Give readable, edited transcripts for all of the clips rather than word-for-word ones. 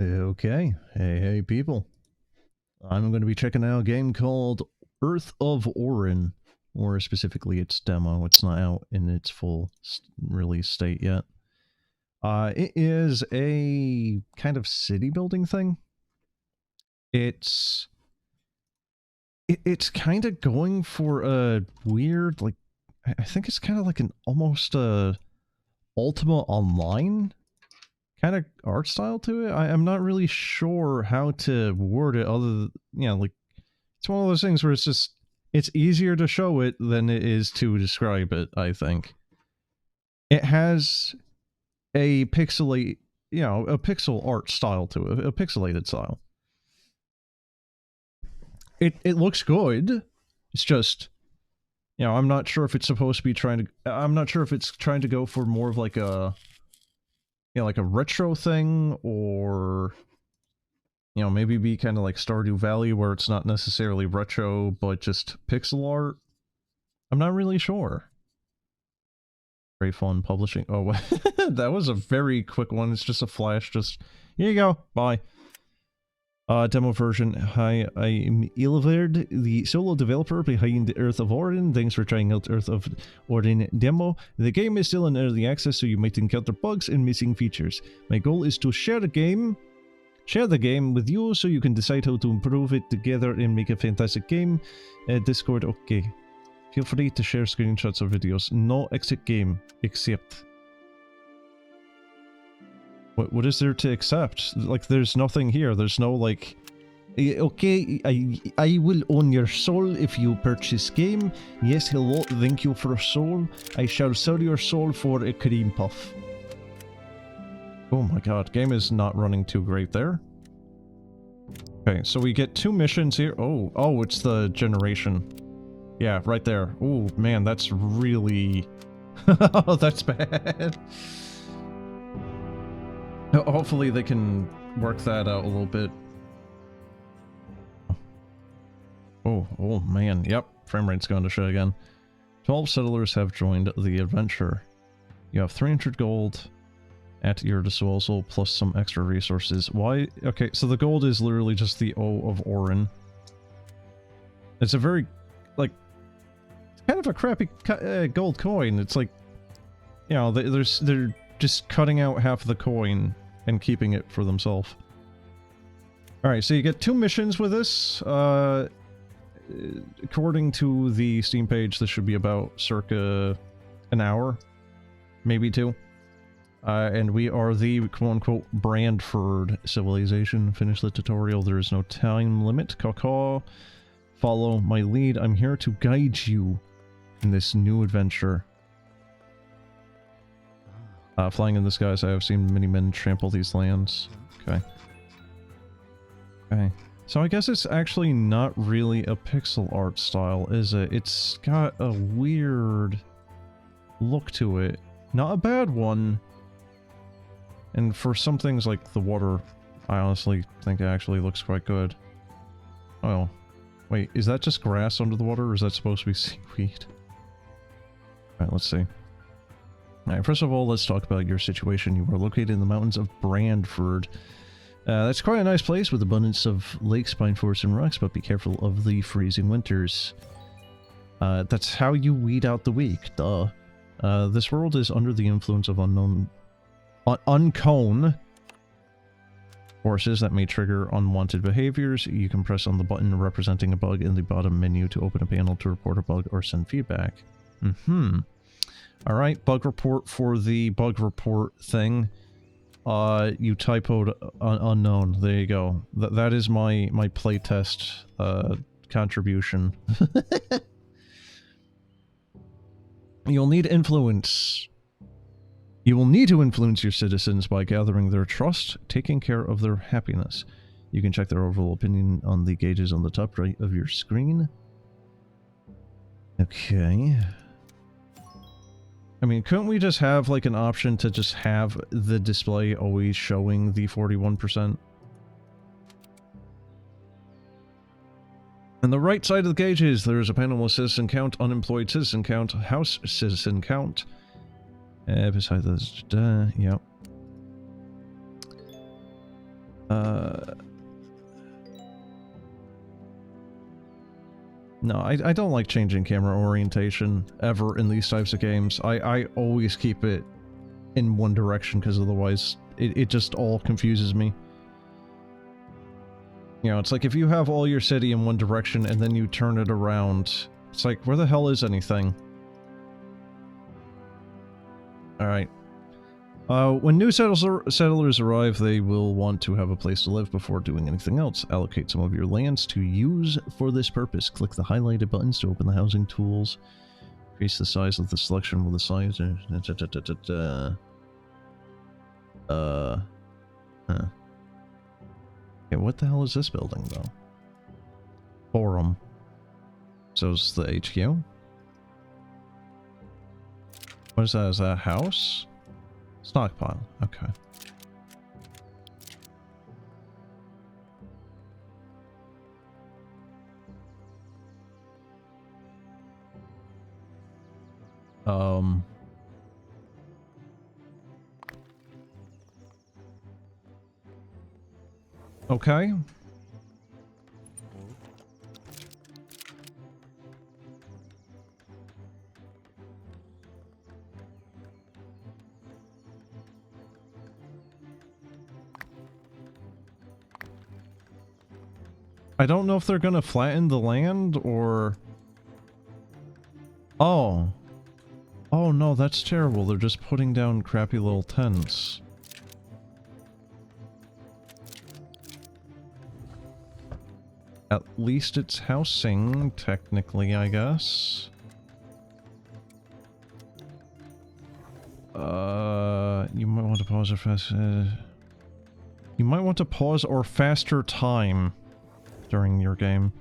Okay, hey people. I'm going to be checking out a game called Earth of Oryn, or specifically its demo. It's not out in its full release state yet. It is a kind of city building thing. It's kind of going for a weird, like, I think it's kind of like an almost Ultima Online kind of art style to it. I'm not really sure how to word it other than, like, it's one of those things where it's easier to show it than it is to describe it, I think. It has a pixelate, a pixel art style to it, a pixelated style. It looks good. It's just, I'm not sure if it's supposed to be I'm not sure if it's trying to go for more of like a, like a retro thing, or maybe be kind of like Stardew Valley where it's not necessarily retro, but just pixel art. I'm not really sure. Very fun publishing. Oh, that was a very quick one. It's just a flash. Just, here you go. Bye. Demo version. Hi, I'm Ilverd, the solo developer behind Earth of Oryn. Thanks for trying out Earth of Oryn demo. The game is still in early access, so you might encounter bugs and missing features. My goal is to share the game with you so you can decide how to improve it together and make a fantastic game. Discord, okay. Feel free to share screenshots of videos. No exit game, accept. What is there to accept? Like, there's nothing here. There's no, like... Okay, I will own your soul if you purchase game. Yes, hello, thank you for a soul. I shall sell your soul for a cream puff. Oh my god, game is not running too great there. Okay, so we get 2 missions here. Oh, it's the generation. Yeah, right there. Oh man, that's really... Oh, that's bad. Hopefully they can work that out a little bit. Oh man, yep. Frame rate's going to shit again. 12 settlers have joined the adventure. You have 300 gold at your disposal, plus some extra resources. Why? Okay, so the gold is literally just the O of Oryn. It's a very, like, it's kind of a crappy gold coin. It's like, they're just cutting out half of the coin and keeping it for themselves. Alright, so you get 2 missions with this. According to the Steam page, this should be about circa an hour. Maybe 2. And we are the quote-unquote Brandford civilization. Finish the tutorial. There is no time limit. Caw-caw. Follow my lead. I'm here to guide you in this new adventure. Flying in the skies, I have seen many men trample these lands. Okay. Okay. So I guess it's actually not really a pixel art style, is it? It's got a weird look to it. Not a bad one. And for some things like the water, I honestly think it actually looks quite good. Oh. Wait, is that just grass under the water, or is that supposed to be seaweed? Alright, let's see. Alright, first of all, let's talk about your situation. You are located in the mountains of Brandford. That's quite a nice place with abundance of lakes, pine forests, and rocks, but be careful of the freezing winters. That's how you weed out the weak, duh. This world is under the influence of uncone forces that may trigger unwanted behaviors. You can press on the button representing a bug in the bottom menu to open a panel to report a bug or send feedback. Alright, bug report for the bug report thing. You typoed unknown. There you go. That is my playtest contribution. You'll need influence. You will need to influence your citizens by gathering their trust, taking care of their happiness. You can check their overall opinion on the gauges on the top right of your screen. Okay. I mean, couldn't we just have, like, an option to just have the display always showing the 41%? On the right side of the gauges, there is a panel with citizen count, unemployed citizen count, house citizen count. Beside this, yep. No, I don't like changing camera orientation ever in these types of games. I always keep it in one direction because otherwise it just all confuses me. You know, it's like if you have all your city in one direction and then you turn it around, it's like, where the hell is anything? Alright. When new settlers arrive, they will want to have a place to live before doing anything else. Allocate some of your lands to use for this purpose. Click the highlighted buttons to open the housing tools. Increase the size of the selection with the size. Okay, what the hell is this building, though? Forum. So is the HQ? What is that? Is that a house? Stockpile. Okay. Okay. I don't know if they're gonna flatten the land or... Oh. Oh no, that's terrible. They're just putting down crappy little tents. At least it's housing, technically, I guess. You might want to pause or fast... you might want to pause or faster time during your game.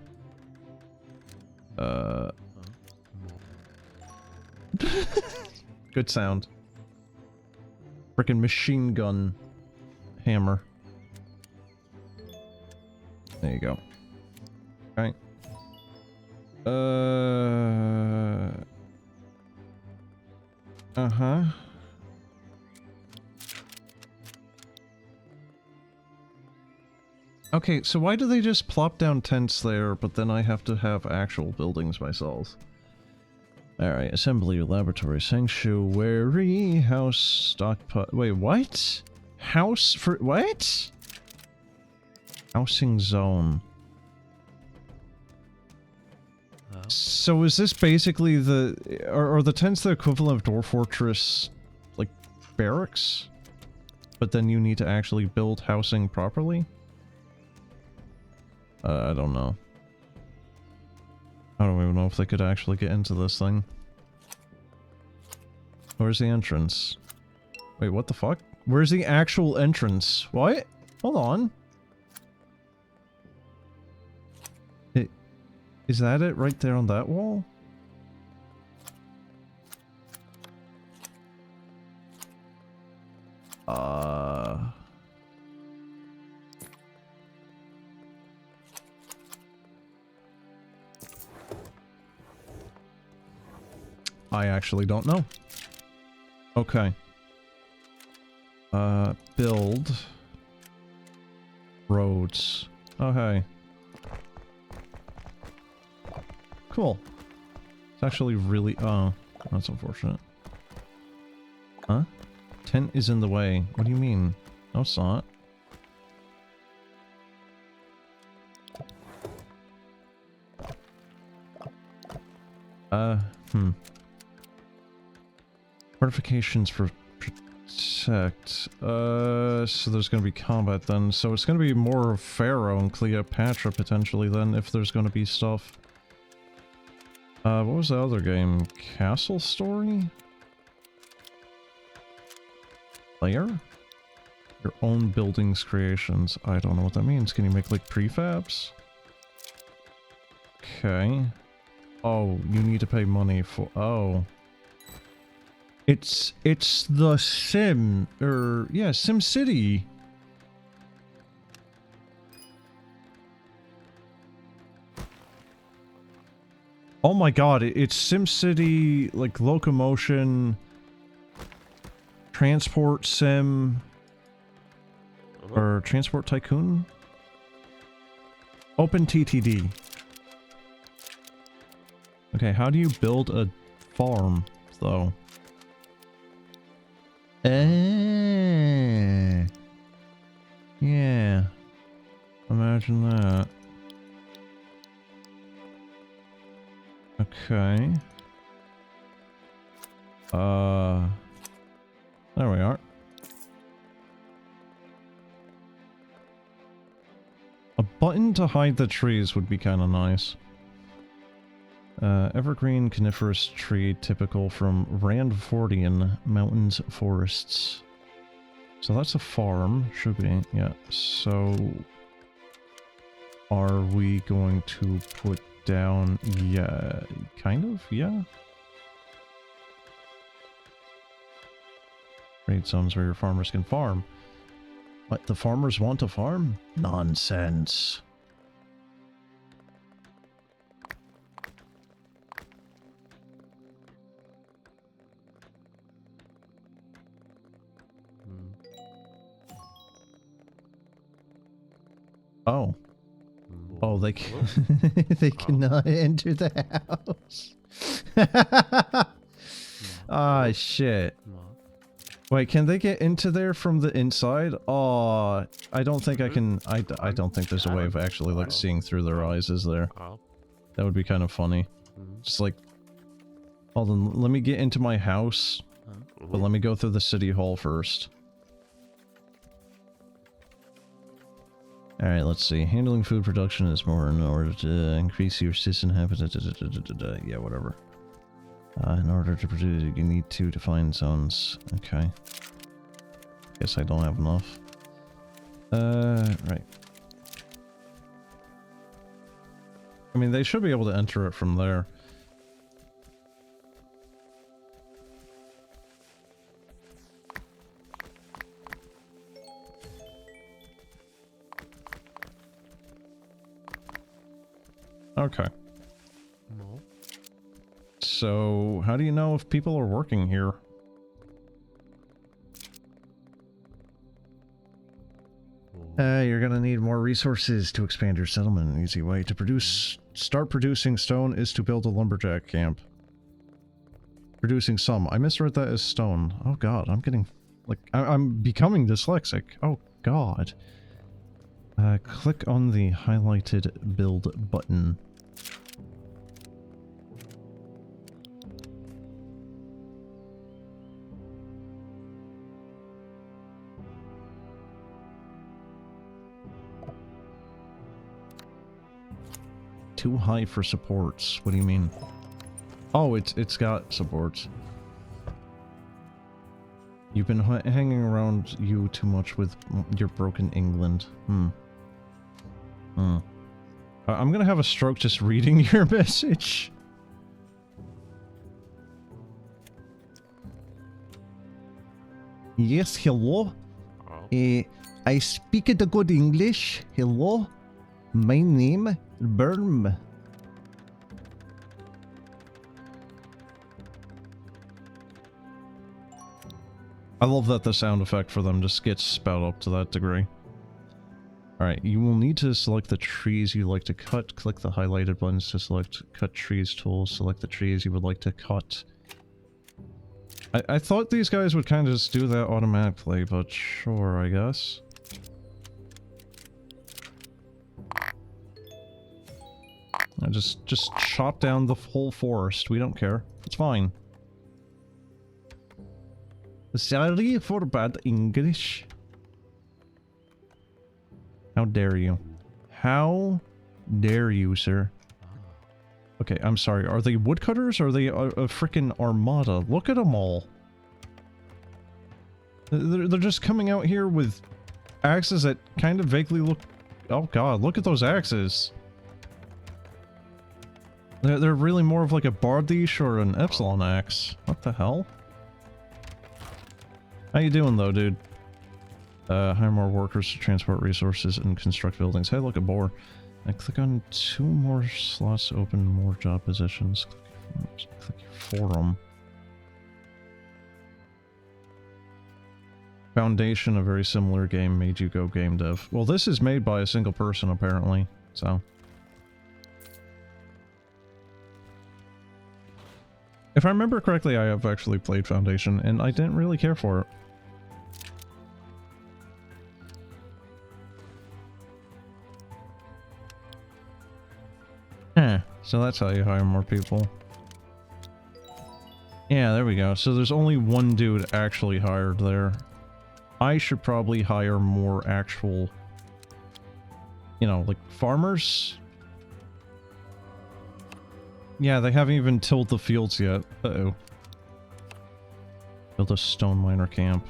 Good sound. Frickin' machine gun hammer. There you go. Alright. Uh-huh. Okay, so why do they just plop down tents there, but then I have to have actual buildings myself? Alright, assembly, laboratory, sanctuary, house, stockpile... Wait, what? House for... what? Housing zone. So is this basically the... Are the tents the equivalent of Dwarf Fortress, like, barracks? But then you need to actually build housing properly? I don't know. I don't even know if they could actually get into this thing. Where's the entrance? Wait, what the fuck? Where's the actual entrance? What? Hold on. Is that it right there on that wall? I actually don't know. Okay. Build. Roads. Oh, hey. Cool. It's actually really... Oh, that's unfortunate. Huh? Tent is in the way. What do you mean? No, it's not. Fortifications for protect. So there's gonna be combat then. So it's gonna be more of Pharaoh and Cleopatra potentially then, if there's gonna be stuff. What was the other game? Castle Story? Layer? Your own buildings creations. I don't know what that means. Can you make like prefabs? Okay. Oh, you need to pay money for... Oh. It's the Sim... yeah, Sim City. Oh my god, it's SimCity, like, locomotion, transport sim. Or Transport Tycoon? Open TTD. Okay, how do you build a farm, though? Yeah. Imagine that. Okay. There we are. A button to hide the trees would be kind of nice. Evergreen coniferous tree typical from Randfordian mountains forests. So that's a farm, should be, yeah. So are we going to put down, yeah, kind of, yeah. Create zones where your farmers can farm. What, the farmers want to farm? Nonsense. Oh. Oh, they can they cannot enter the house. Ah, shit. Wait, can they get into there from the inside? Oh, I don't think I can. I don't think there's a way of actually like seeing through their eyes, is there? That would be kind of funny. Just like, hold on, let me get into my house, but let me go through the city hall first. Alright, let's see. Handling food production is more in order to increase your citizen habitat. Yeah, whatever. In order to produce, you need to define zones. Okay. Guess I don't have enough. Right. I mean, they should be able to enter it from there. Okay. No. So, how do you know if people are working here? You're gonna need more resources to expand your settlement. An easy way to start producing stone is to build a lumberjack camp. Producing some. I misread that as stone. Oh god, I'm getting, like, I'm becoming dyslexic. Oh god. Click on the highlighted build button. Too high for supports. What do you mean? Oh, it's got supports. You've been hanging around you too much with your broken England. I'm gonna have a stroke just reading your message. Yes, hello. I speak the good English. Hello. My name Berm. I love that the sound effect for them just gets spelled up to that degree. Alright, you will need to select the trees you like to cut. Click the highlighted buttons to select Cut Trees tool. Select the trees you would like to cut. I thought these guys would kind of just do that automatically, but sure, I guess. Just chop down the whole forest. We don't care. It's fine. Sorry for bad English. How dare you? How dare you, sir? Okay, I'm sorry. Are they woodcutters or are they a freaking armada? Look at them all. They're just coming out here with axes that kind of vaguely look... Oh god, look at those axes. They're really more of like a Bardish or an Epsilon axe. What the hell? How you doing though, dude? Hire more workers to transport resources and construct buildings. Hey, look, a boar. I click on 2 more slots, open more job positions. Click your forum. Foundation, a very similar game, made you go game dev. Well, this is made by a single person, apparently, so... If I remember correctly, I have actually played Foundation, and I didn't really care for it. So that's how you hire more people. Yeah, there we go. So there's only one dude actually hired there. I should probably hire more actual, you know, like farmers. Yeah, they haven't even tilled the fields yet. Uh-oh. Build a stone miner camp.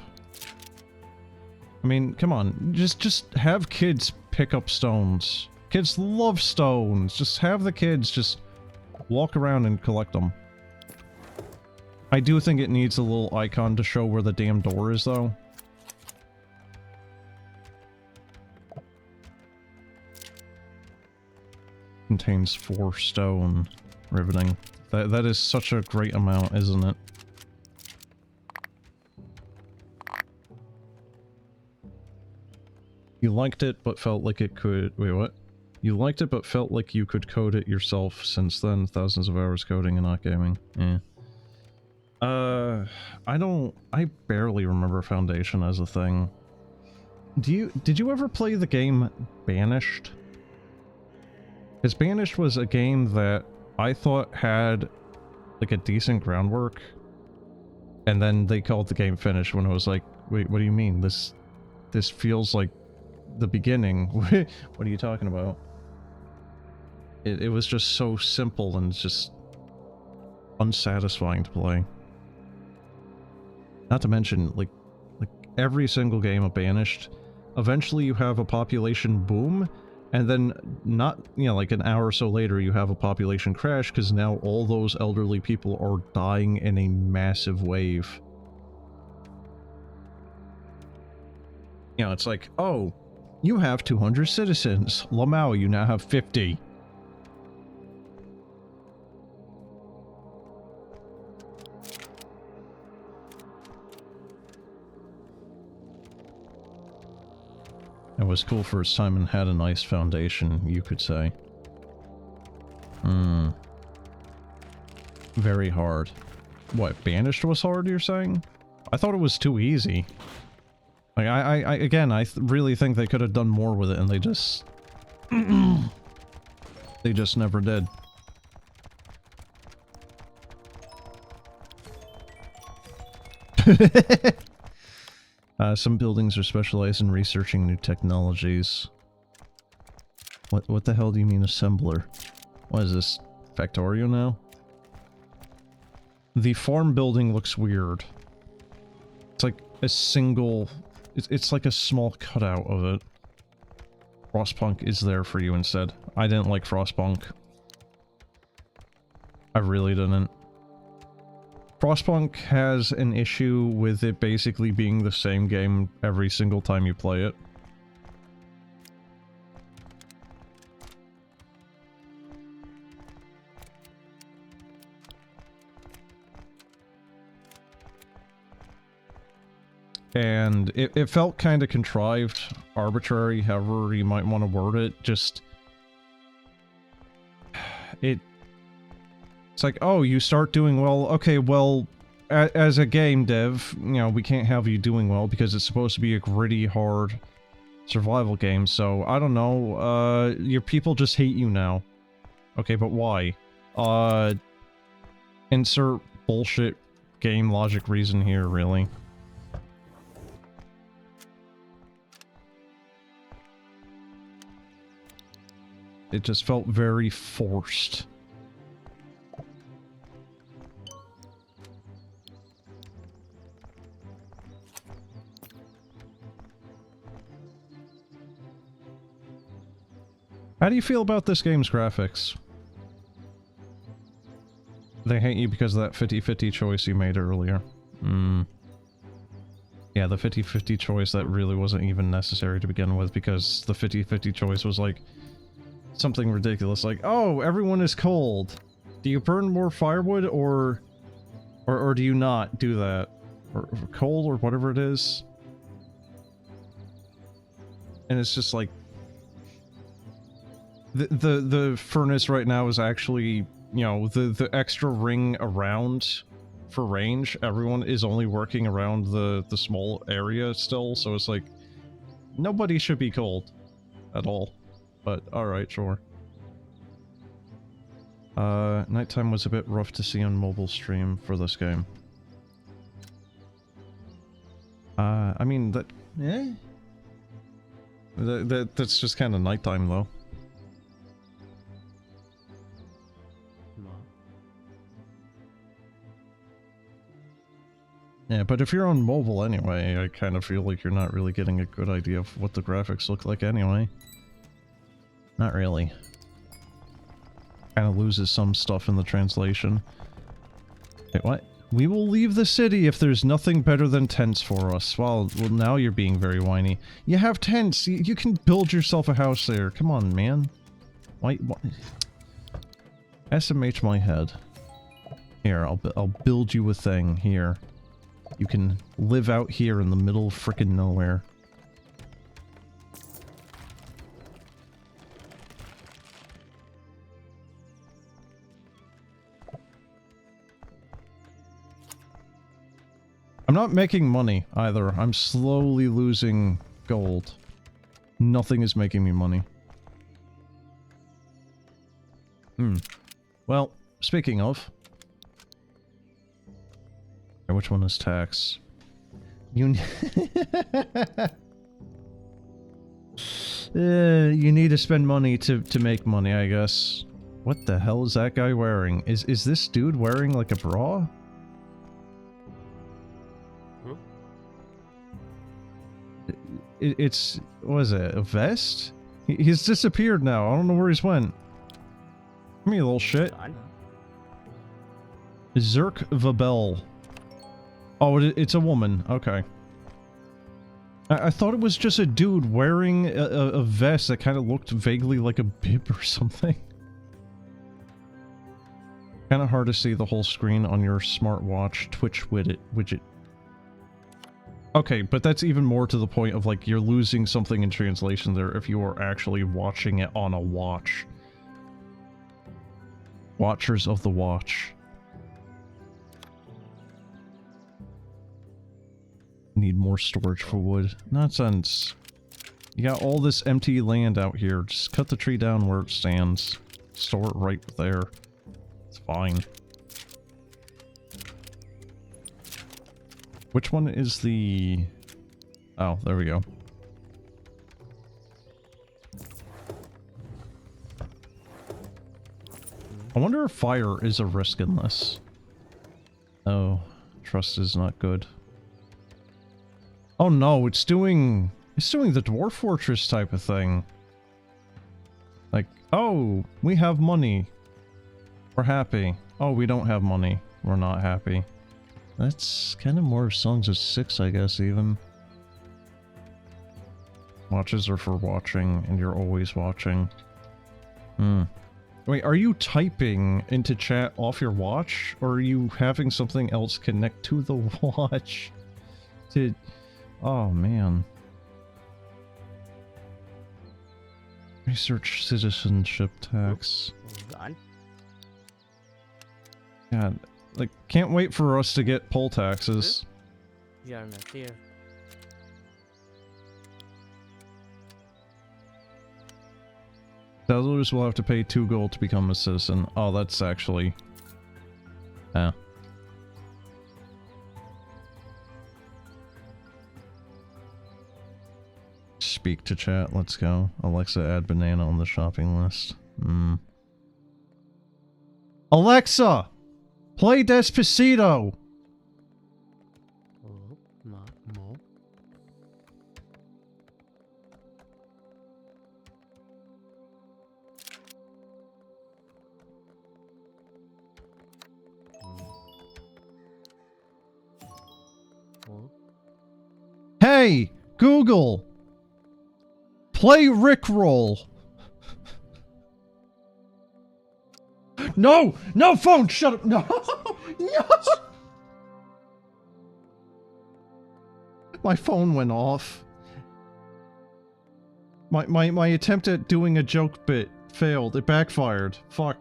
I mean, come on. Just have kids pick up stones. Kids love stones. Just have the kids just walk around and collect them. I do think it needs a little icon to show where the damn door is, though. Contains 4 stone. Riveting. That is such a great amount, isn't it? You liked it, but felt like it could... Wait, what? You liked it, but felt like you could code it yourself. Since then, thousands of hours coding and not gaming. Yeah. I barely remember Foundation as a thing. Did you ever play the game Banished? Because Banished was a game that I thought had, like, a decent groundwork. And then they called the game finished when I was like, wait, what do you mean? This feels like the beginning. What are you talking about? It was just so simple and just unsatisfying to play. Not to mention, like every single game of Banished, eventually you have a population boom, and then not, you know, like an hour or so later you have a population crash because now all those elderly people are dying in a massive wave. You know, it's like, oh, you have 200 citizens. Lamau, you now have 50. It was cool for its time and had a nice foundation, you could say. Very hard. What, Banished was hard, you're saying? I thought it was too easy. Like, I really think they could have done more with it, and they just... they just never did. Some buildings are specialized in researching new technologies. What the hell do you mean assembler? What is this? Factorio now? The farm building looks weird. It's like a single... It's like a small cutout of it. Frostpunk is there for you instead. I didn't like Frostpunk. I really didn't. Frostpunk has an issue with it basically being the same game every single time you play it. And it felt kind of contrived, arbitrary, however you might want to word it. Just... It's like, oh, you start doing well. Okay, well, as a game dev, you know, we can't have you doing well because it's supposed to be a gritty, hard survival game. So, I don't know, your people just hate you now. Okay, but why? Insert bullshit game logic reason here, really. It just felt very forced. How do you feel about this game's graphics? They hate you because of that 50-50 choice you made earlier. Yeah, the 50-50 choice that really wasn't even necessary to begin with, because the 50-50 choice was like something ridiculous, like, oh, everyone is cold. Do you burn more firewood or do you not do that? Or coal or whatever it is? And it's just like the furnace right now is actually, you know, the extra ring around for range. Everyone is only working around the small area still, so it's like nobody should be cold at all. But alright, sure. Nighttime was a bit rough to see on mobile stream for this game. I mean, that... eh? That's just kind of nighttime, though. Yeah, but if you're on mobile anyway, I kind of feel like you're not really getting a good idea of what the graphics look like anyway. Not really. Kind of loses some stuff in the translation. Wait, what? We will leave the city if there's nothing better than tents for us. Well, now you're being very whiny. You have tents. You can build yourself a house there. Come on, man. Why? SMH my head. Here, I'll build you a thing. Here. You can live out here in the middle of frickin' nowhere. I'm not making money, either. I'm slowly losing gold. Nothing is making me money. Well, speaking of... which one is tax? You... you need to spend money to make money, I guess. What the hell is that guy wearing? Is this dude wearing, like, a bra? It's... what is it? A vest? He's disappeared now. I don't know where he's went. Come here, little shit. Zarukthaz. Oh, it's a woman. Okay. I thought it was just a dude wearing a vest that kind of looked vaguely like a bib or something. Kind of hard to see the whole screen on your smartwatch Twitch widget. Okay, but that's even more to the point of, like, you're losing something in translation there if you are actually watching it on a watch. Watchers of the watch. Need more storage for wood. Nonsense. You got all this empty land out here. Just cut the tree down where it stands. Store it right there. It's fine. Which one is the... oh, there we go. I wonder if fire is a risk in this. Oh, trust is not good. Oh no, it's doing the dwarf fortress type of thing. Like, oh, we have money. We're happy. Oh, we don't have money. We're not happy. That's kind of more Songs of Six, I guess, even. Watches are for watching, and you're always watching. Wait, are you typing into chat off your watch? Or are you having something else connect to the watch? Oh, man. Research citizenship tax. God, like, can't wait for us to get poll taxes. Settlers will have to pay 2 gold to become a citizen. Oh, that's actually... yeah. Speak to chat, let's go. Alexa, add banana on the shopping list. Alexa! Play Despacito! Hey! Google! Play Rickroll! No! No phone! Shut up! No! No! My phone went off. My attempt at doing a joke bit failed. It backfired. Fuck.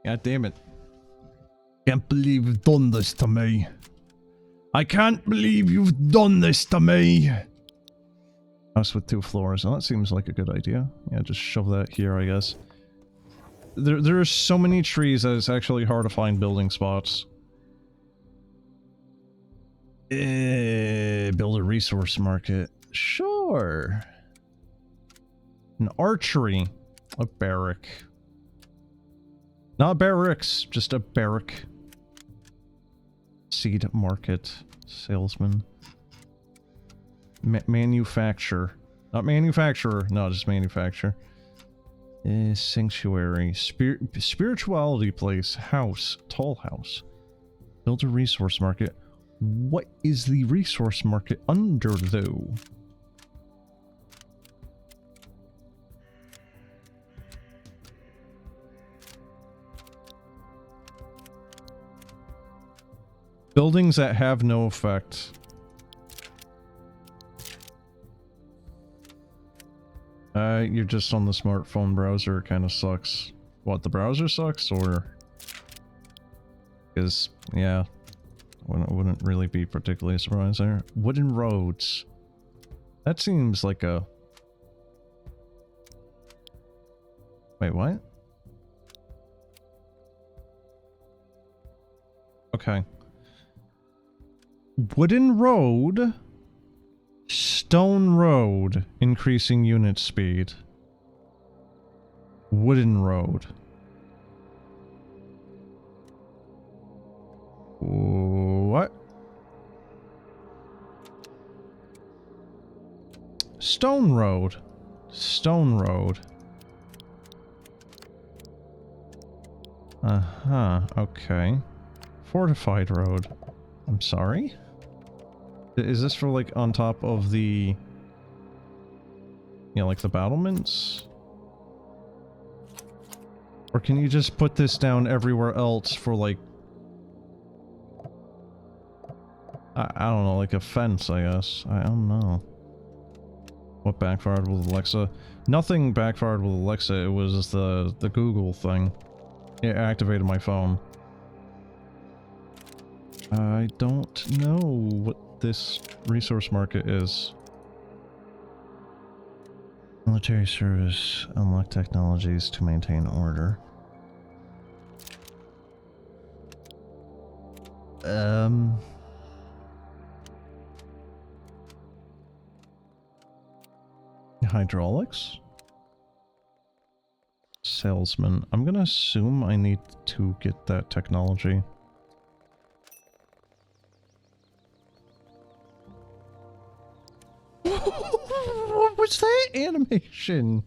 God damn it. Can't believe you've done this to me. I can't believe you've done this to me. House with 2 floors. Well, that seems like a good idea. Yeah, just shove that here, I guess. There are so many trees that it's actually hard to find building spots. Build a resource market. Sure. An archery. A barrack. Not barracks, just a barrack. Seed market. Salesman. Manufacture. Not manufacturer. No, just manufacture. Sanctuary. Spirituality place. House. Tall house. Build a resource market. What is the resource market under, though? Buildings that have no effect. You're just on the smartphone browser. It kind of sucks. What, the browser sucks, or? Because, yeah. Wouldn't really be particularly surprised there. Wooden roads. That seems like a... Wait, what? Okay. Wooden road. Stone road. Increasing unit speed. Wooden road. What? Stone road. Stone road. Uh-huh, okay. Fortified road. I'm sorry? Is this for, like, on top of the... Yeah, like the battlements? Or can you just put this down everywhere else for, like... I don't know, like a fence, I guess. I don't know. What backfired with Alexa? Nothing backfired with Alexa, it was the Google thing. It activated my phone. I don't know what this resource market is. Military service. Unlock technologies to maintain order. Hydraulics? Salesman. I'm gonna assume I need to get that technology. What was that animation?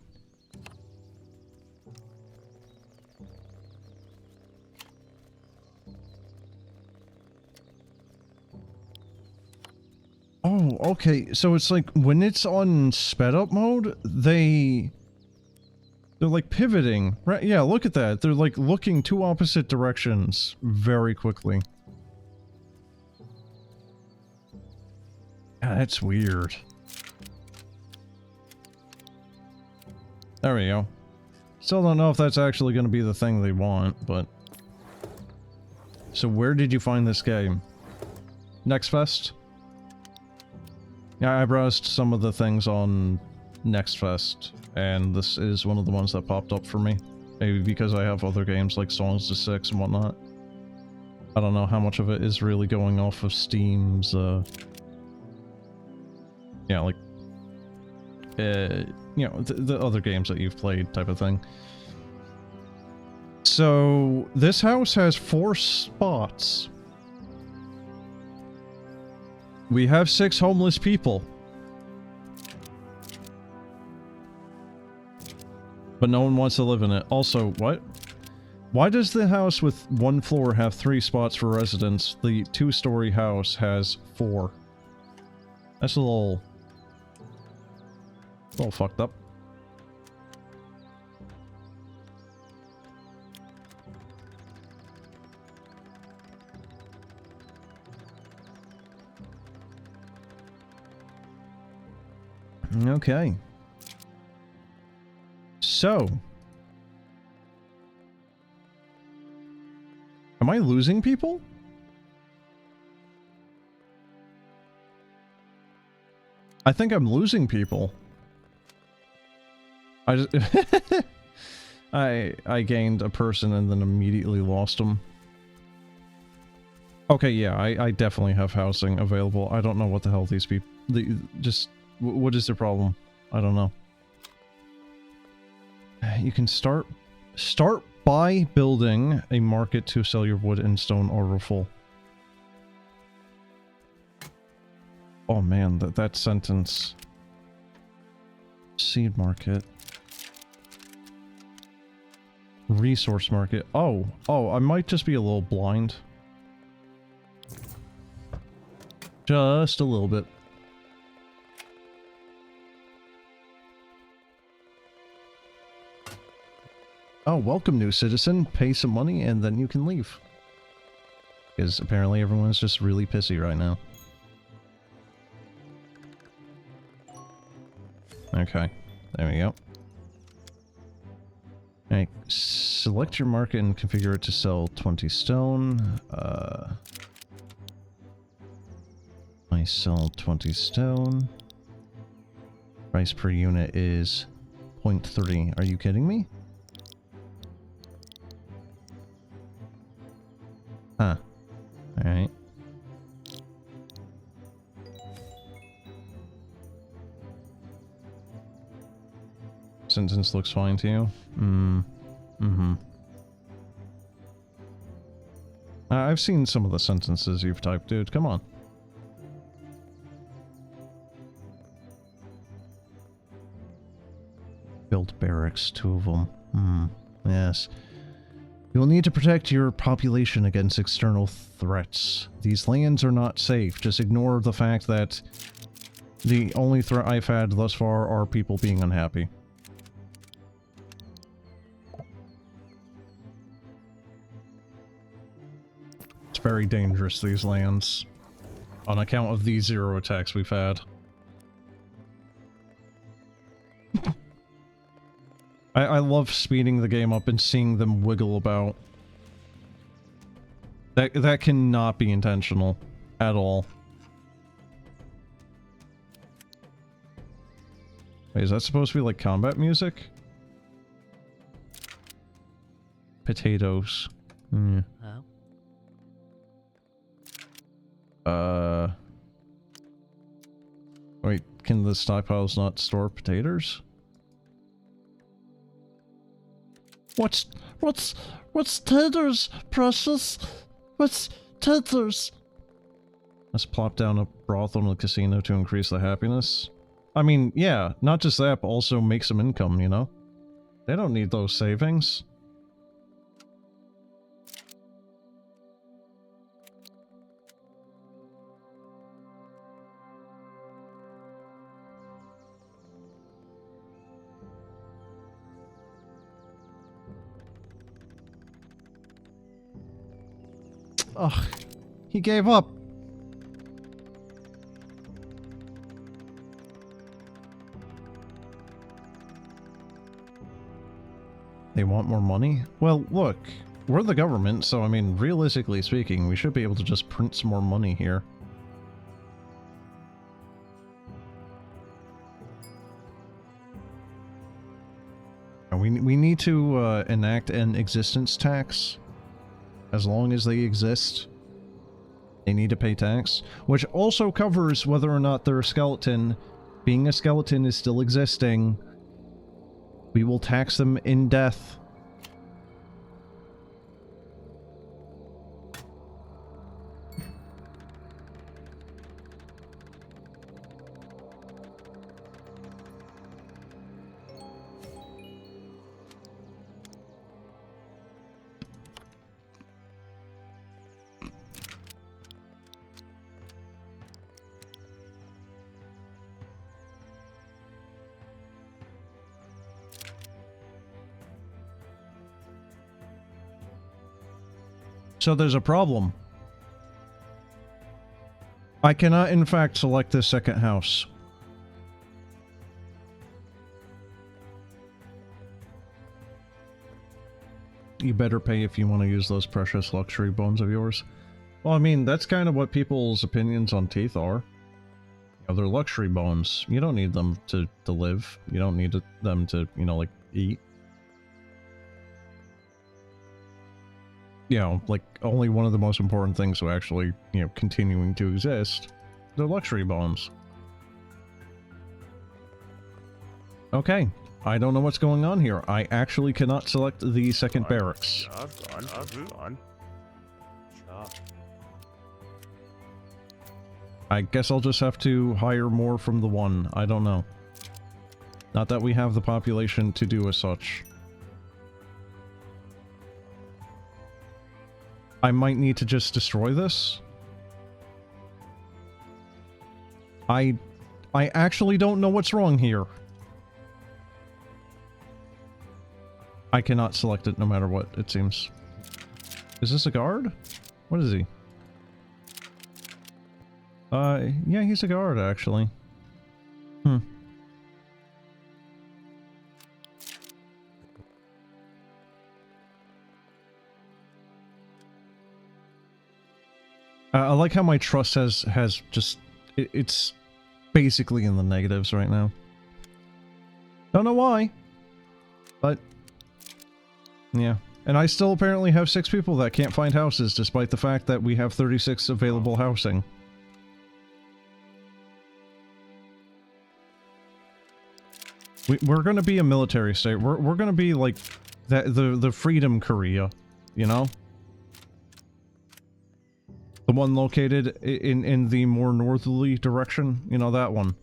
Oh, okay. So it's like when it's on sped up mode, they're like pivoting. Right? Yeah, look at that. They're like looking 2 opposite directions very quickly. Yeah, that's weird. There we go. Still don't know if that's actually going to be the thing they want, but... So where did you find this game? Next Fest? Yeah, I browsed some of the things on Next Fest, and this is one of the ones that popped up for me. Maybe because I have other games like Songs to 6 and whatnot. I don't know how much of it is really going off of Steam's, yeah, like... you know, the other games that you've played type of thing. So, this house has 4 spots. We have 6 homeless people. But no one wants to live in it. Also, what? Why does the house with 1 floor have 3 spots for residents? The 2-story house has 4. That's a little fucked up. Okay. So. Am I losing people? I think I'm losing people. I just I gained a person and then immediately lost them. Okay, yeah, I definitely have housing available. I don't know what the hell these people... what is their problem? I don't know. You can start by building a market to sell your wood and stone or full. Oh man, that sentence. Seed market. Resource market. Oh, I might just be a little blind. Just a little bit. Oh, welcome, new citizen. Pay some money and then you can leave. Because apparently everyone's just really pissy right now. Okay, there we go. Alright, select your market and configure it to sell 20 stone. I sell 20 stone. Price per unit is 0.3. Are you kidding me? Huh. Alright. Sentence looks fine to you? Mm-hmm. I've seen some of the sentences you've typed, dude. Come on. Build barracks, 2 of them. Yes. You will need to protect your population against external threats. These lands are not safe. Just ignore the fact that the only threat I've had thus far are people being unhappy. It's very dangerous, these lands, on account of the 0 attacks we've had. I love speeding the game up and seeing them wiggle about. That cannot be intentional at all. Wait, is that supposed to be like combat music? Potatoes. Wait, can the stockpiles not store potatoes? What's taters, precious? What's taters? Let's plop down a brothel in the casino to increase the happiness. I mean, yeah, not just that, but also make some income, you know? They don't need those savings. Ugh, he gave up. They want more money? Well, look, we're the government, so I mean, realistically speaking, we should be able to just print some more money here. We need to enact an existence tax. As long as they exist, they need to pay tax, which also covers whether or not they're a skeleton. Being a skeleton is still existing. We will tax them in death. So there's a problem. I cannot, in fact, select this second house. you better pay if you want to use those precious luxury bones of yours. Well, I mean, that's kind of what people's opinions on teeth are. You know, they're luxury bones. You don't need them to live. You don't need them to, you know, like, eat. You know, like, only one of the most important things to actually, you know, continuing to exist. They're luxury bones. Okay. I don't know what's going on here. I actually cannot select the second barracks. I guess I'll just have to hire more from the one. I don't know. Not that we have the population to do as such. I might need to just destroy this. I actually don't know what's wrong here. I cannot select it no matter what, it seems. Is this a guard? What is he? Yeah, he's a guard, actually. Hmm. I like how my trust has just... It's basically in the negatives right now. Don't know why. But... yeah. And I still apparently have 6 people that can't find houses, despite the fact that we have 36 available housing. We're gonna be a military state. We're gonna be like the Freedom Korea, you know? The one located in the more northerly direction, you know, that one.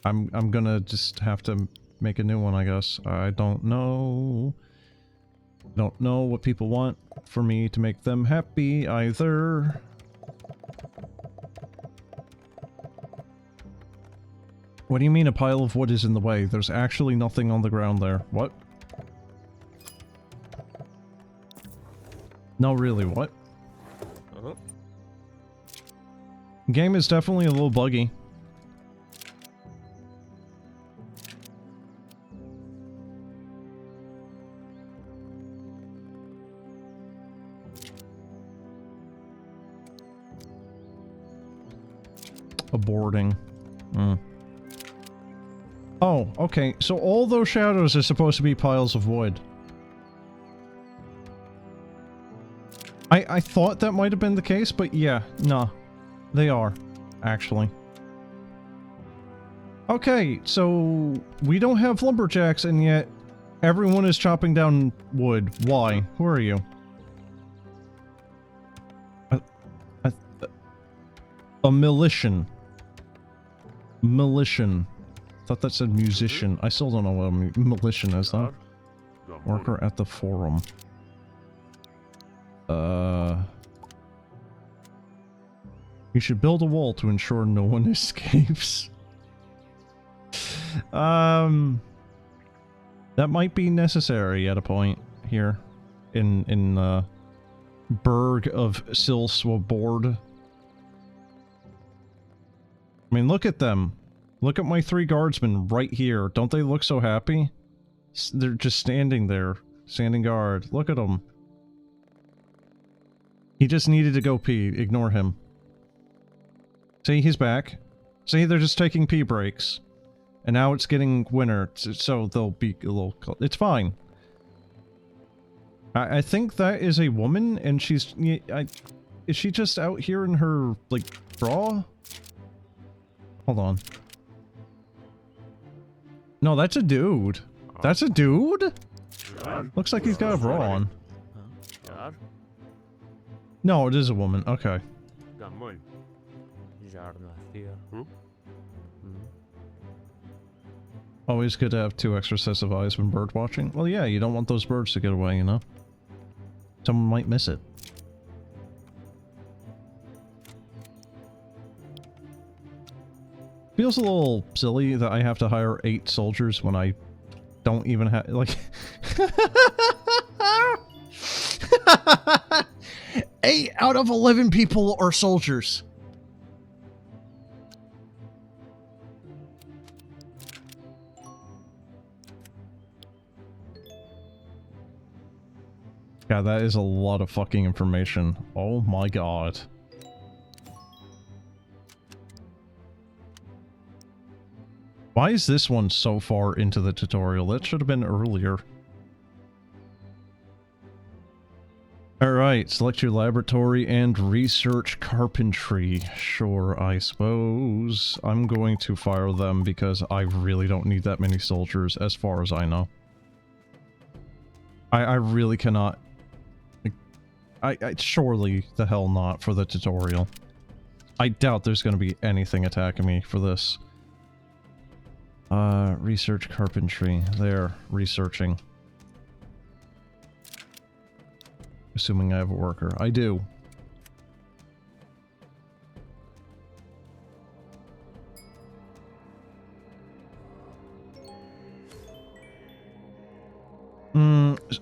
I'm gonna just have to make a new one, I guess. I don't know. Don't know what people want for me to make them happy either. What do you mean a pile of wood is in the way? There's actually nothing on the ground there. What? No, really, what? Game is definitely a little buggy. Aborting. Oh, okay. So all those shadows are supposed to be piles of wood. I thought that might have been the case, but yeah, nah. They are, actually. Okay, so we don't have lumberjacks, and yet everyone is chopping down wood. Why? Who are you? A militian. Militian. Thought that said musician. I still don't know what a militian is, though. Worker at the forum. You should build a wall to ensure no one escapes. That might be necessary at a point here. In Burg of Silswabord. I mean, look at them. Look at my 3 guardsmen right here. Don't they look so happy? They're just standing there. Standing guard. Look at them. He just needed to go pee. Ignore him. See, he's back. See, they're just taking pee breaks. And now it's getting winter, so they'll be a little cold. It's fine. I think that is a woman, and she's... is she just out here in her, like, bra? Hold on. No, that's a dude. That's a dude? Looks like he's got a bra on. No, it is a woman. Okay. Always good to have 2 extra sets of eyes when bird watching. Well, yeah, you don't want those birds to get away, you know? Someone might miss it. Feels a little silly that I have to hire 8 soldiers when I don't even have, like... 8 out of 11 people are soldiers. God, that is a lot of fucking information. Oh my god. Why is this one so far into the tutorial? That should have been earlier. Alright, select your laboratory and research carpentry. Sure, I suppose. I'm going to fire them because I really don't need that many soldiers, as far as I know. I really cannot... I surely the hell not for the tutorial. I doubt there's going to be anything attacking me for this. Research carpentry. There, researching. Assuming I have a worker. I do.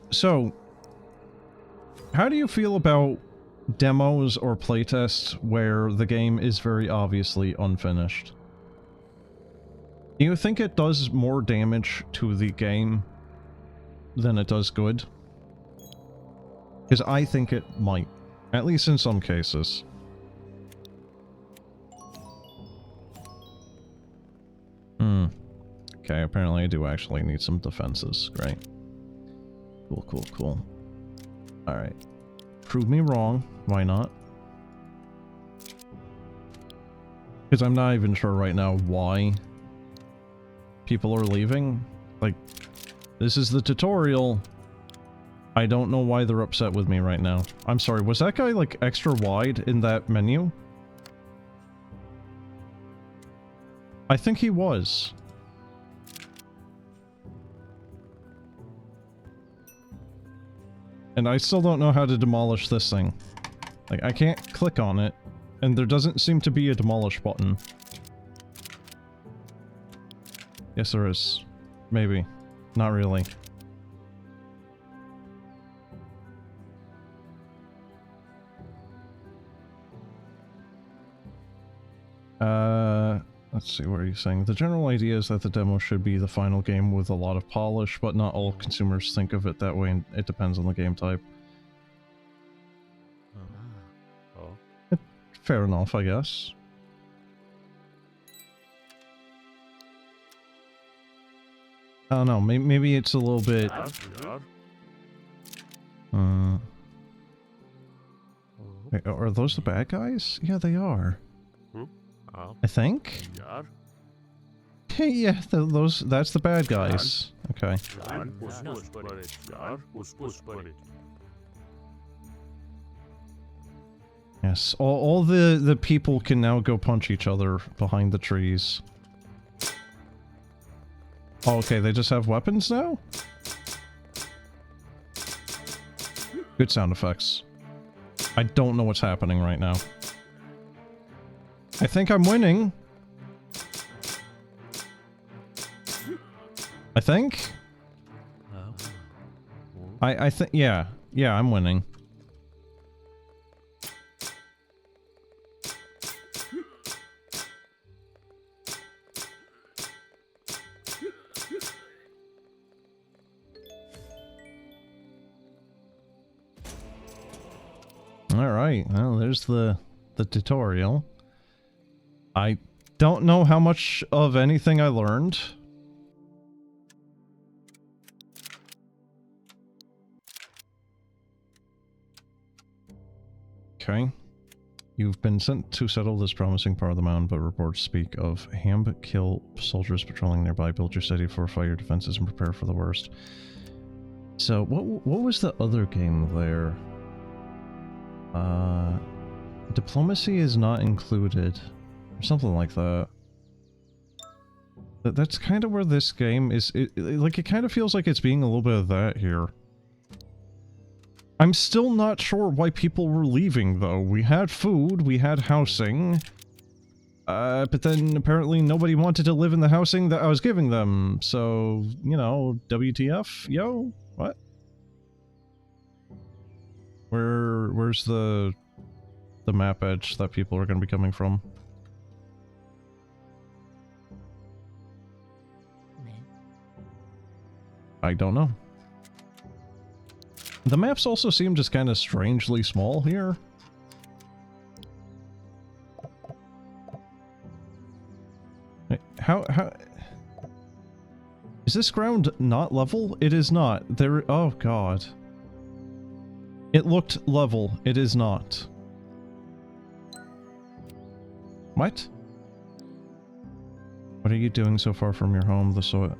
So, how do you feel about demos or playtests where the game is very obviously unfinished? Do you think it does more damage to the game than it does good? Because I think it might. At least in some cases. Okay, apparently I do actually need some defenses. Great. Cool, cool, cool. Alright. Prove me wrong. Why not? Because I'm not even sure right now why people are leaving. Like, this is the tutorial. I don't know why they're upset with me right now. I'm sorry, was that guy, like, extra wide in that menu? I think he was. And I still don't know how to demolish this thing. Like, I can't click on it, and there doesn't seem to be a demolish button. Yes, there is. Maybe. Not really. Let's see, what are you saying? The general idea is that the demo should be the final game with a lot of polish, but not all consumers think of it that way, and it depends on the game type. Fair enough, I guess. I don't know, maybe it's a little bit... Wait, are those the bad guys? Yeah, they are. I think? Yeah, that's the bad guys. Okay. Yes, all the people can now go punch each other behind the trees. Oh, okay, they just have weapons now? Good sound effects. I don't know what's happening right now. I think I'm winning. I think? I think, yeah. Yeah, I'm winning. Alright, well, there's the tutorial. I don't know how much of anything I learned. Okay. You've been sent to settle this promising part of the mountain, but reports speak of ham-kill soldiers patrolling nearby. Build your city, fortify your defenses, and prepare for the worst. So, what was the other game there? Diplomacy is not included. Or something like that. That's kind of where this game is. Like, it kind of feels like it's being a little bit of that here. I'm still not sure why people were leaving, though. We had food, we had housing. But then apparently nobody wanted to live in the housing that I was giving them. So, you know, WTF? Yo? What? Where's the map edge that people are going to be coming from? I don't know. The maps also seem just kind of strangely small here. How is this ground not level? It is not. There, oh god. It looked level. It is not. What? What are you doing so far from your home? The soil.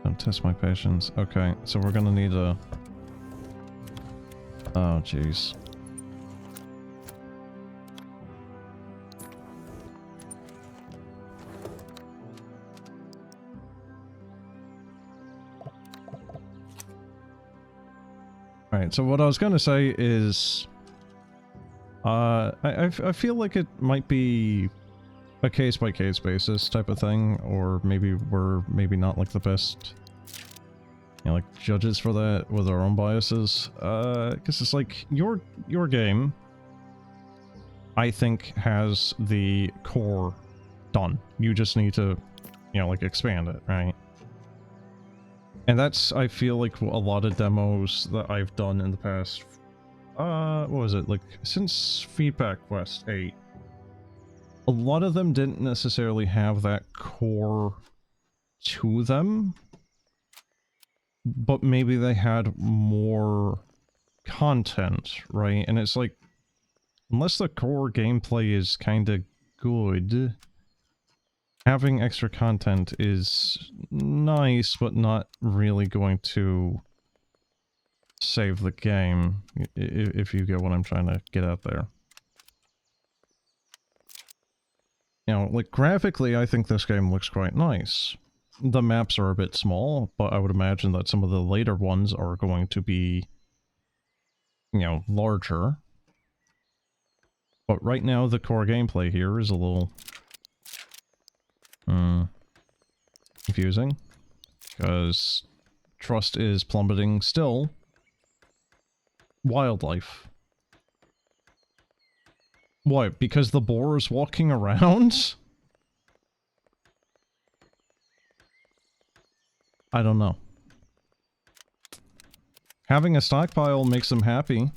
Don't test my patience. Okay, so we're gonna need a... Oh, jeez. Alright, so what I was gonna say is... I feel like it might be a case-by-case basis type of thing, or maybe we're not like the best, you know, like judges for that with our own biases. Because it's like, your game, I think, has the core done. You just need to, you know, like expand it, right? And that's, I feel like, a lot of demos that I've done in the past, what was it, like, since Feedback Quest 8, a lot of them didn't necessarily have that core to them, but maybe they had more content, right? And it's like, unless the core gameplay is kind of good, having extra content is nice, but not really going to save the game, if you get what I'm trying to get at there. You know, like, graphically, I think this game looks quite nice. The maps are a bit small, but I would imagine that some of the later ones are going to be, you know, larger. But right now, the core gameplay here is a little... confusing. Because trust is plummeting still. Wildlife. What, because the boar is walking around? I don't know. Having a stockpile makes them happy.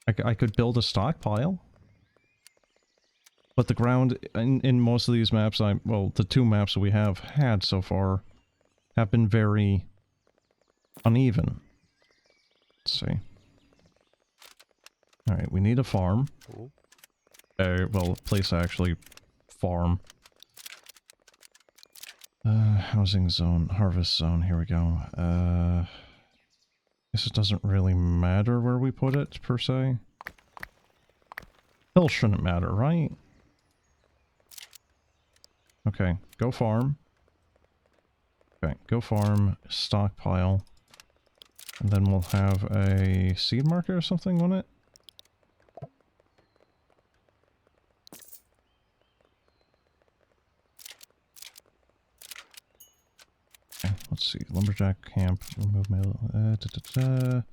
I could build a stockpile. But the ground in most of these maps, well, the two maps that we have had so far have been very uneven. Let's see. Alright, we need a farm. Well, a place to actually farm. Housing zone, harvest zone, here we go. Guess it doesn't really matter where we put it, per se. Hill shouldn't matter, right? Okay, go farm. Okay, go farm, stockpile. And then we'll have a seed marker or something, won't it? Okay, let's see. Lumberjack camp, remove mail,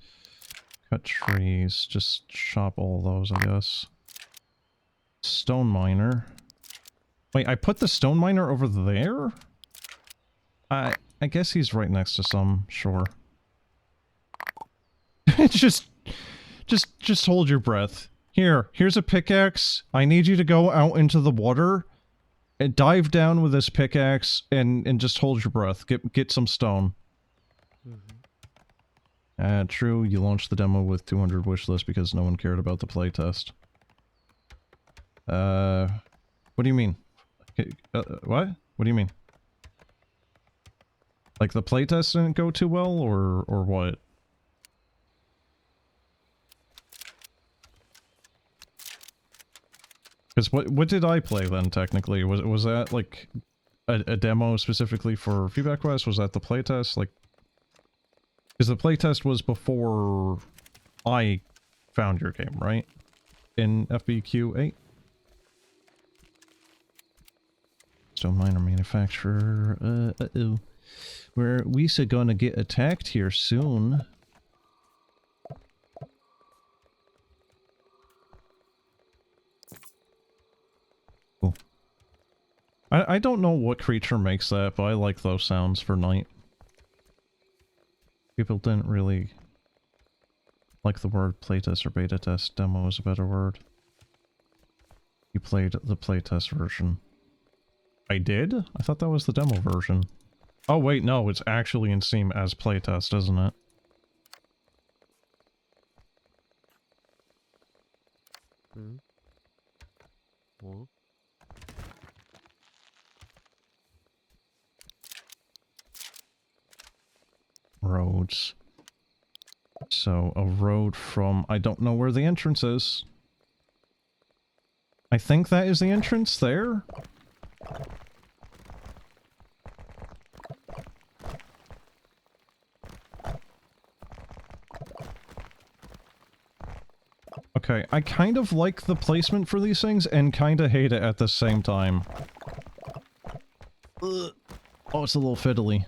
cut trees, just chop all those, I guess. Stone miner. Wait, I put the stone miner over there? I guess he's right next to some, sure. just hold your breath. Here's a pickaxe. I need you to go out into the water and dive down with this pickaxe and just hold your breath. Get some stone. True, you launched the demo with 200 wishlist because no one cared about the playtest. What do you mean? What? What do you mean? Like the playtest didn't go too well, or what? Because what did I play then, technically? Was that, like, a demo specifically for Feedback Quest? Was that the playtest? Like, because the playtest was before I found your game, right? In FBQ 8? Stone miner manufacturer, uh-oh. We gonna get attacked here soon. Cool. I don't know what creature makes that, but I like those sounds for night. People didn't really like the word playtest or beta test. Demo is a better word. You played the playtest version. I did? I thought that was the demo version. Oh wait, no, it's actually in Steam as playtest, isn't it? Hmm. What? Roads. So, a road from... I don't know where the entrance is. I think that is the entrance there? Okay, I kind of like the placement for these things and kind of hate it at the same time. Ugh. Oh, it's a little fiddly.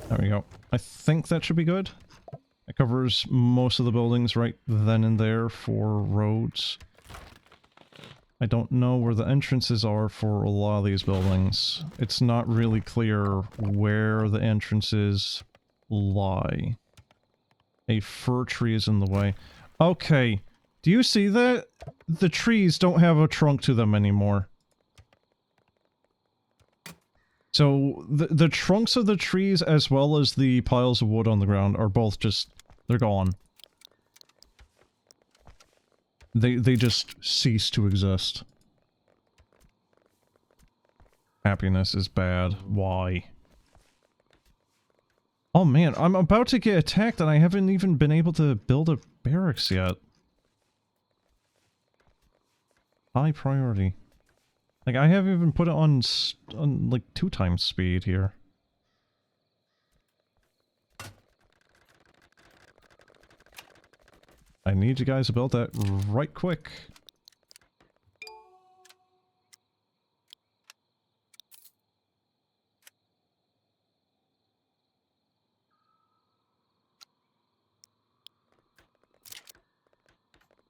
There we go. I think that should be good. It covers most of the buildings right then and there for roads. I don't know where the entrances are for a lot of these buildings. It's not really clear where the entrances lie. A fir tree is in the way. Okay, do you see that? The trees don't have a trunk to them anymore. So, the trunks of the trees as well as the piles of wood on the ground are both just... they're gone. They just cease to exist. Happiness is bad. Why? Oh man, I'm about to get attacked and I haven't even been able to build a barracks yet. High priority. Like, I haven't even put it on like 2 times speed here. I need you guys to build that right quick.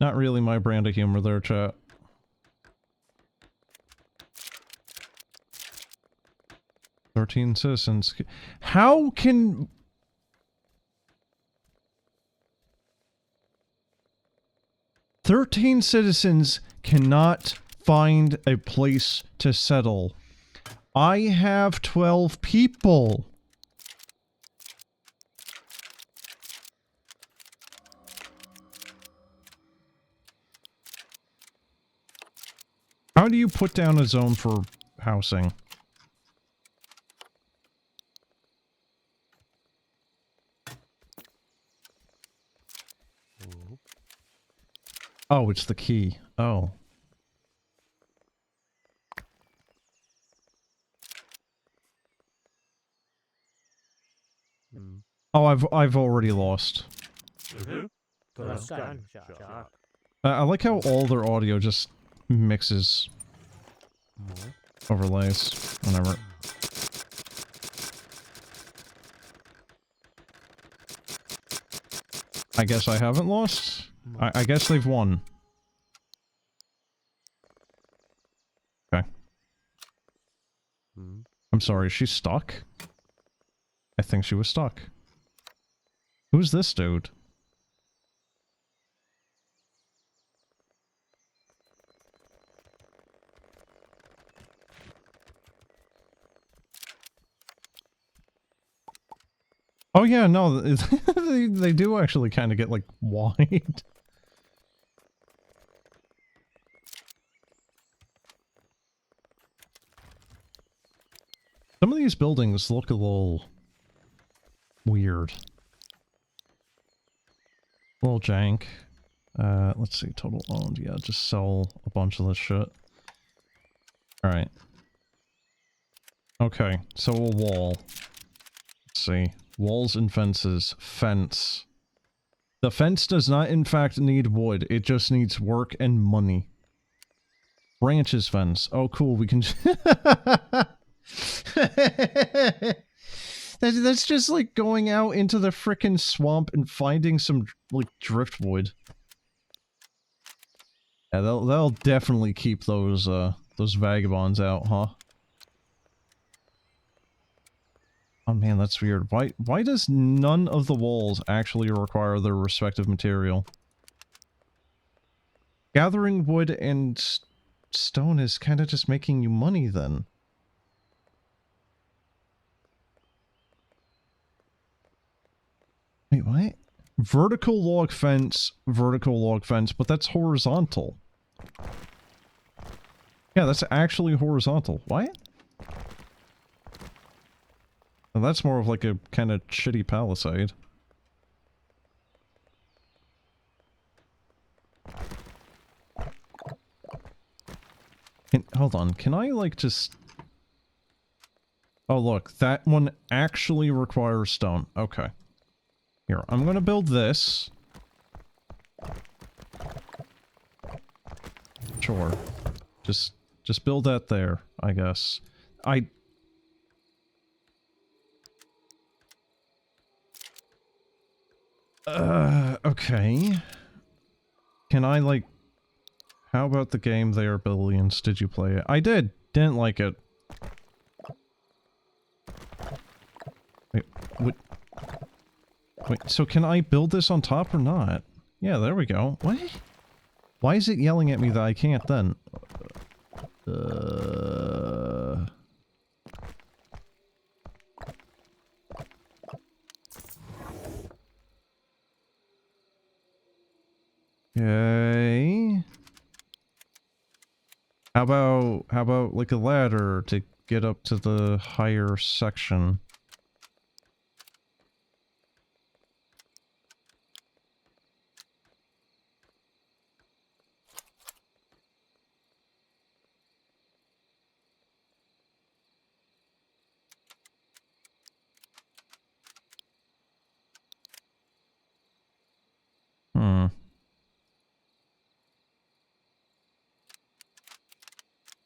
Not really my brand of humor there, chat. "13 citizens. How can... "13 citizens cannot find a place to settle. I have 12 people. How do you put down a zone for housing? Oh, it's the key. Oh. Oh, I've already lost. I like how all their audio just mixes. Overlays. Whatever. I guess I haven't lost? I guess they've won. Okay. I'm sorry, she's stuck? I think she was stuck. Who's this dude? Oh yeah, no, they do actually kind of get, like, wide. Some of these buildings look a little... weird. A little jank. Let's see, total owned. Yeah, just sell a bunch of this shit. Alright. Okay, so a wall. Let's see. Walls and fences. Fence. The fence does not in fact need wood, it just needs work and money. Branches fence. Oh cool, we can... That's just like going out into the frickin' swamp and finding some, like, driftwood. Yeah, they'll definitely keep those vagabonds out, huh? Oh man, that's weird. Why does none of the walls actually require their respective material? Gathering wood and stone is kind of just making you money then. Wait, what? Vertical log fence, but that's horizontal. Yeah, that's actually horizontal. What? Well, that's more of like a kind of shitty palisade. Hold on, can I like just... Oh look, that one actually requires stone. Okay. Here, I'm gonna build this. Sure. Just build that there, I guess. Okay. Can I, like... How about the game They Are Billions? Did you play it? I did! Didn't like it. Wait, what? Wait, so can I build this on top or not? Yeah, there we go. What? Why is it yelling at me that I can't then? Okay. How about like a ladder to get up to the higher section? Hmm.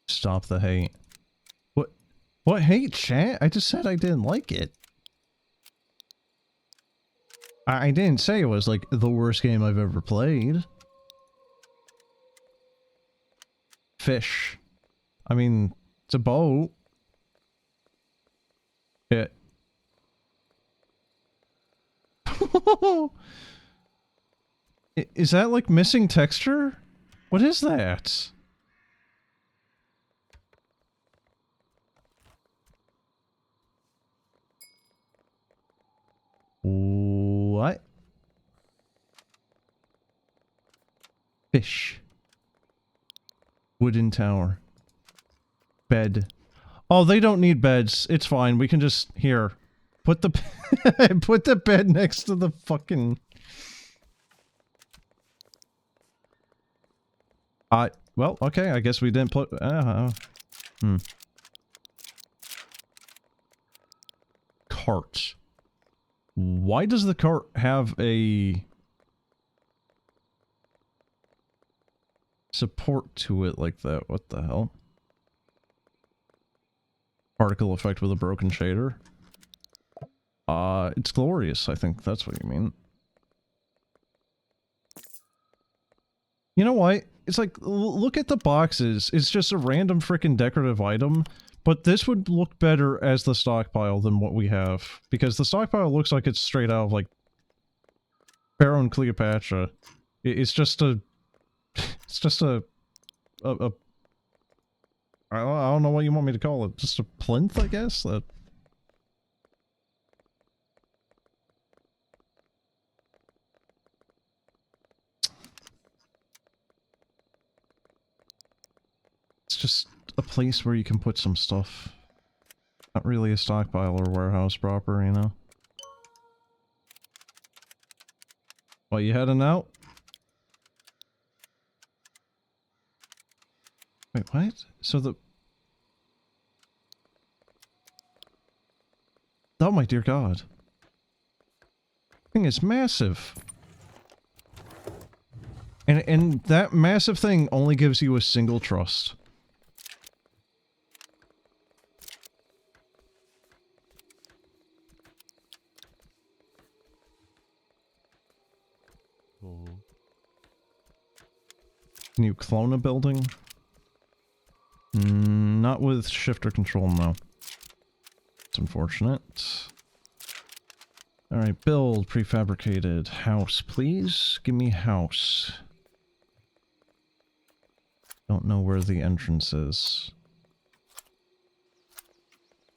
Stop the hate. What hate, chat? I just said I didn't like it. I didn't say it was, like, the worst game I've ever played. Fish. I mean, it's a boat. It. Is that, like, missing texture? What is that? What? Fish. Wooden tower. Bed. Oh, they don't need beds. It's fine. We can just... Here. Put the... put the bed next to the fucking... Well, okay. I guess we didn't put... Cart. Why does the cart have a... support to it like that? What the hell? Particle effect with a broken shader. It's glorious, I think that's what you mean. You know what? It's like, look at the boxes. It's just a random freaking decorative item, but this would look better as the stockpile than what we have. Because the stockpile looks like it's straight out of, like, Pharaoh and Cleopatra. It's just a... It's just a I don't know what you want me to call it. Just a plinth, I guess? That... It's just a place where you can put some stuff. Not really a stockpile or warehouse proper, you know? What, you heading out? Wait, what? So the... Oh my dear god. Thing is massive. And that massive thing only gives you a single trust. Oh. Can you clone a building? Not with shift or control, no. It's unfortunate. Alright, build prefabricated house, please. Give me house. Don't know where the entrance is.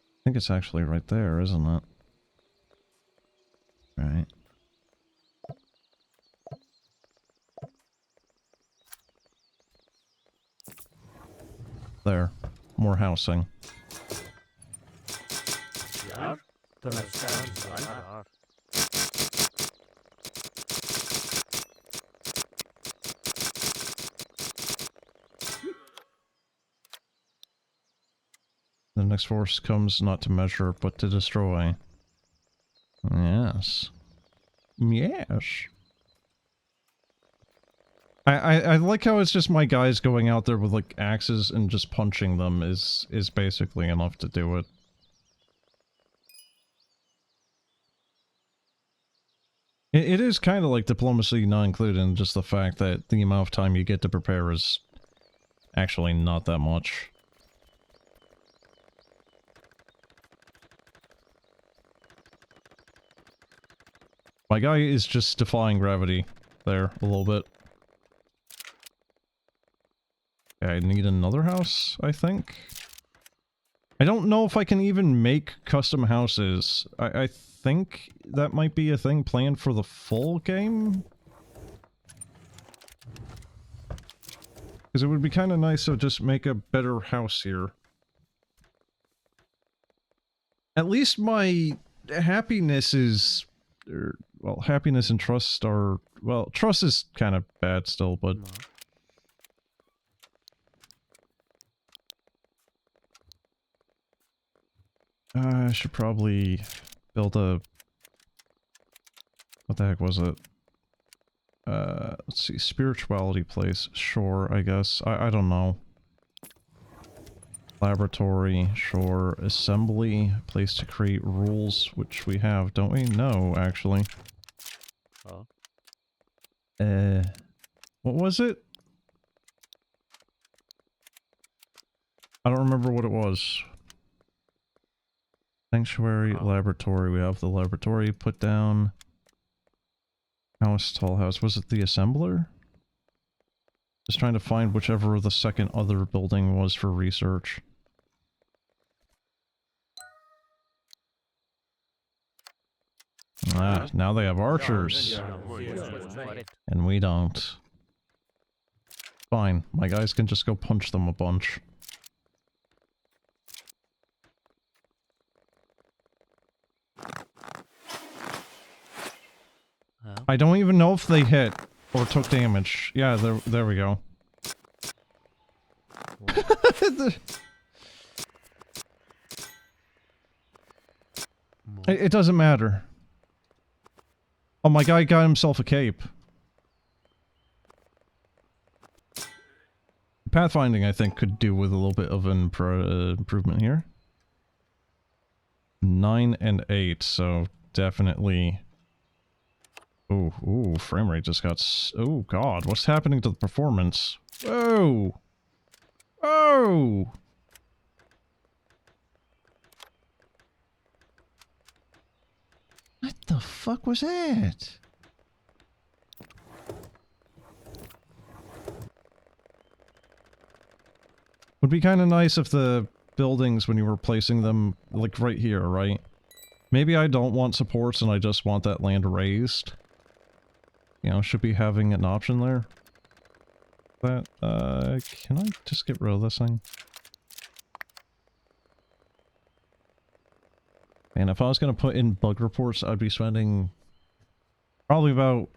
I think it's actually right there, isn't it? Right. There. More housing. Ja, dan is het daar. The next force comes not to measure, but to destroy. Yes. Yes. I like how it's just my guys going out there with, like, axes and just punching them is basically enough to do it. It is kind of like diplomacy not included in just the fact that the amount of time you get to prepare is actually not that much. My guy is just defying gravity there a little bit. Okay, I need another house, I think. I don't know if I can even make custom houses. I think that might be a thing planned for the full game. Because it would be kind of nice to just make a better house here. At least my happiness is... well, happiness and trust are... well, trust is kind of bad still, but... I should probably build a... what the heck was it? Let's see, spirituality place, sure, I guess. I don't know. Laboratory, sure. Assembly, place to create rules, which we have, don't we? No, actually. Oh. What was it? I don't remember what it was. Sanctuary, laboratory, we have the laboratory, put down. House, tall house, was it the assembler? Just trying to find whichever the second other building was for research. Ah, now they have archers. And we don't. Fine, my guys can just go punch them a bunch. I don't even know if they hit or took damage. Yeah, there we go. It doesn't matter. Oh, my guy got himself a cape. Pathfinding, I think, could do with a little bit of an improvement here. 9 and 8, so definitely... Ooh, frame rate just got oh god, what's happening to the performance? Oh! Oh! What the fuck was that? Would be kind of nice if the buildings, when you were placing them, like right here, right? Maybe I don't want supports and I just want that land raised. You know, should be having an option there. But, can I just get rid of this thing? And if I was gonna put in bug reports, I'd be spending probably about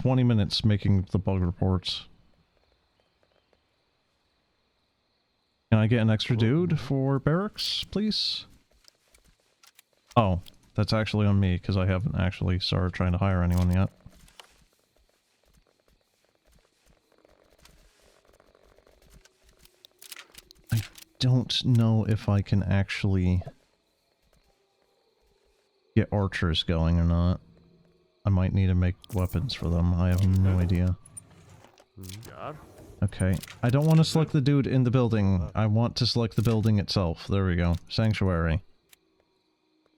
20 minutes making the bug reports. Can I get an extra dude for barracks, please? Oh, that's actually on me, because I haven't actually started trying to hire anyone yet. I don't know if I can actually get archers going or not. I might need to make weapons for them. I have no idea. Ja. Okay. I don't want to select the dude in the building. I want to select the building itself. There we go. Sanctuary.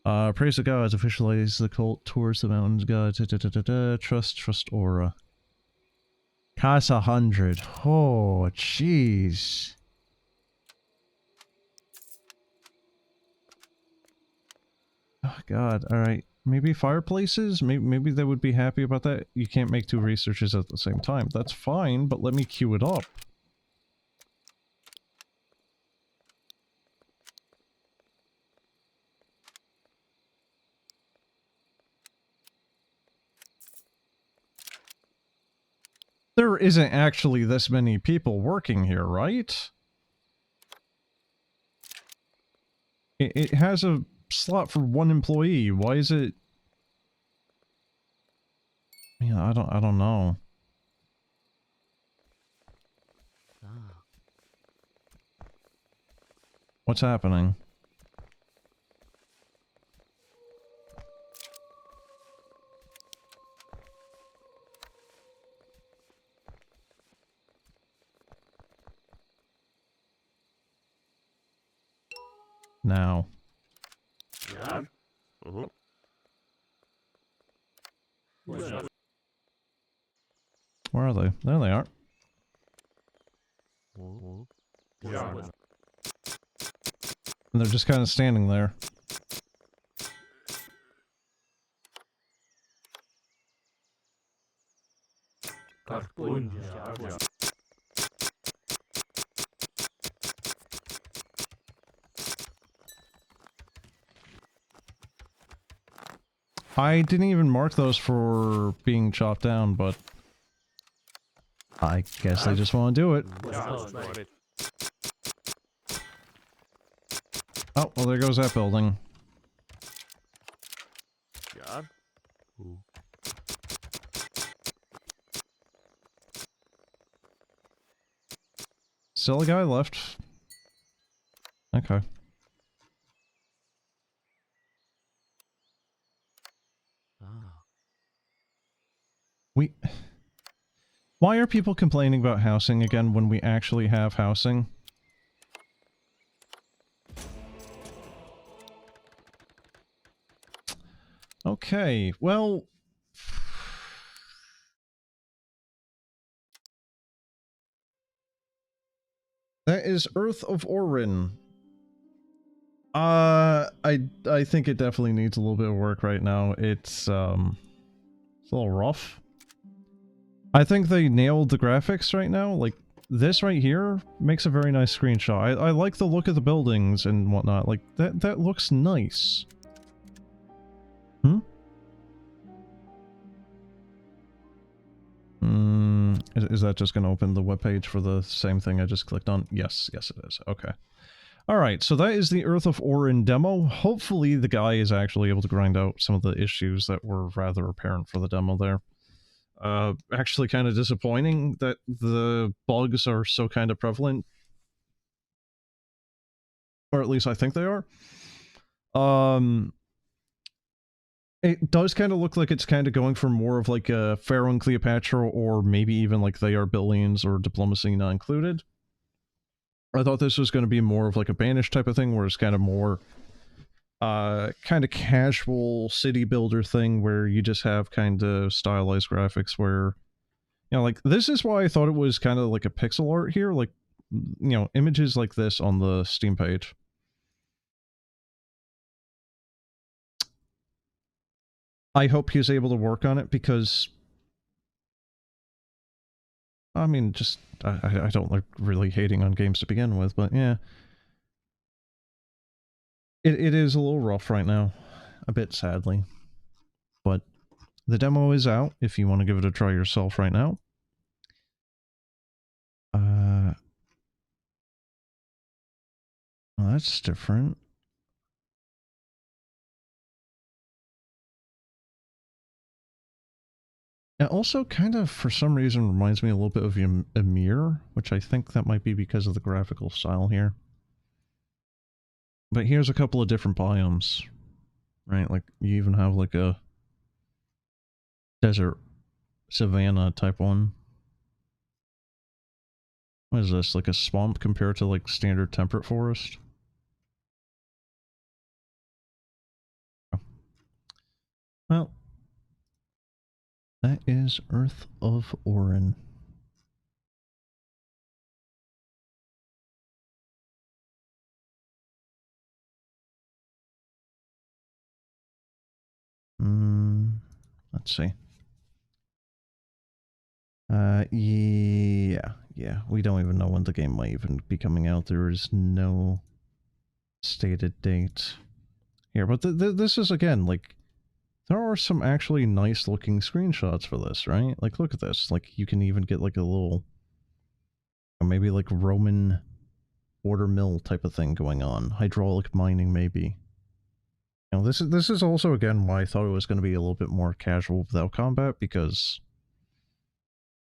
Praise the gods. Officialize the cult towards the mountains. God. Trust aura. Costs 100. Oh, jeez. Oh, God. Alright. Maybe fireplaces? Maybe they would be happy about that. You can't make 2 researches at the same time. That's fine, but let me queue it up. There isn't actually this many people working here, right? It has a slot for 1 employee. Why is it... Yeah, I don't know. What's happening? Now. Ja. Where are they? There they are. Ja. And they're just kind of standing there. Cartoon. Ja. I didn't even mark those for being chopped down, but I guess they just want to do it. Oh, well, there goes that building. Ja. Still a guy left. Okay. Why are people complaining about housing again when we actually have housing? Okay, well... That is Earth of Oryn. I think it definitely needs a little bit of work right now. It's a little rough. I think they nailed the graphics right now. Like, this right here makes a very nice screenshot. I like the look of the buildings and whatnot. Like, that looks nice. Is that just going to open the webpage for the same thing I just clicked on? Yes, yes it is. Okay. Alright, so that is the Earth of Oryn demo. Hopefully the guy is actually able to grind out some of the issues that were rather apparent for the demo there. Actually kind of disappointing that the bugs are so kind of prevalent. Or at least I think they are. It does kind of look like it's kind of going for more of like a Pharaoh and Cleopatra, or maybe even like They Are Billions or Diplomacy Not Included. I thought this was going to be more of like a Banished type of thing, where it's kind of more kind of casual city builder thing where you just have kind of stylized graphics where, you know, like this is why I thought it was kind of like a pixel art here, like, you know, images like this on the Steam page. I hope he's able to work on it because, I mean, just, I don't like really hating on games to begin with, but yeah. It is a little rough right now, a bit sadly. But the demo is out if you want to give it a try yourself right now. Well, that's different. It also kind of, for some reason, reminds me a little bit of Ymir, which I think that might be because of the graphical style here. But here's a couple of different biomes, right? Like, you even have like a Desert savanna type one. What is this, like a swamp compared to like standard temperate forest? Well, that is Earth of Oryn. Let's see. Yeah, we don't even know when the game might even be coming out. There is no stated date here, but this is, again, like, there are some actually nice looking screenshots for this, right? Like, look at this. Like, you can even get like a little, maybe like Roman order mill type of thing going on. Hydraulic mining, maybe. You know, this is also, again, why I thought it was going to be a little bit more casual without combat, because,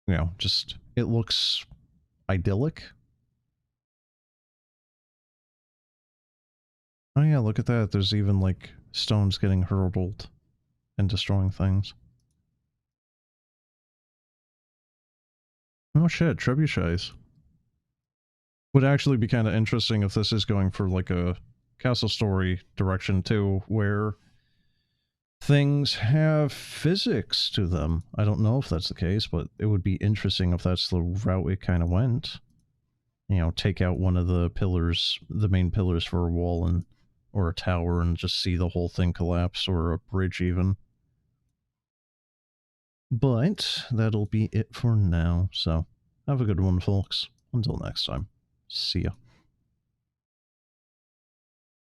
you know, just, it looks idyllic. Oh yeah, look at that. There's even, like, stones getting hurled and destroying things. Oh shit, trebuchets. Would actually be kind of interesting if this is going for, like, a castle story direction too, where things have physics to them. I don't know if that's the case, but it would be interesting if that's the route it kind of went. You know, take out one of the pillars, the main pillars for a wall and or a tower, and just see the whole thing collapse, or a bridge even. But that'll be it for now, so have a good one, folks. Until next time, see ya.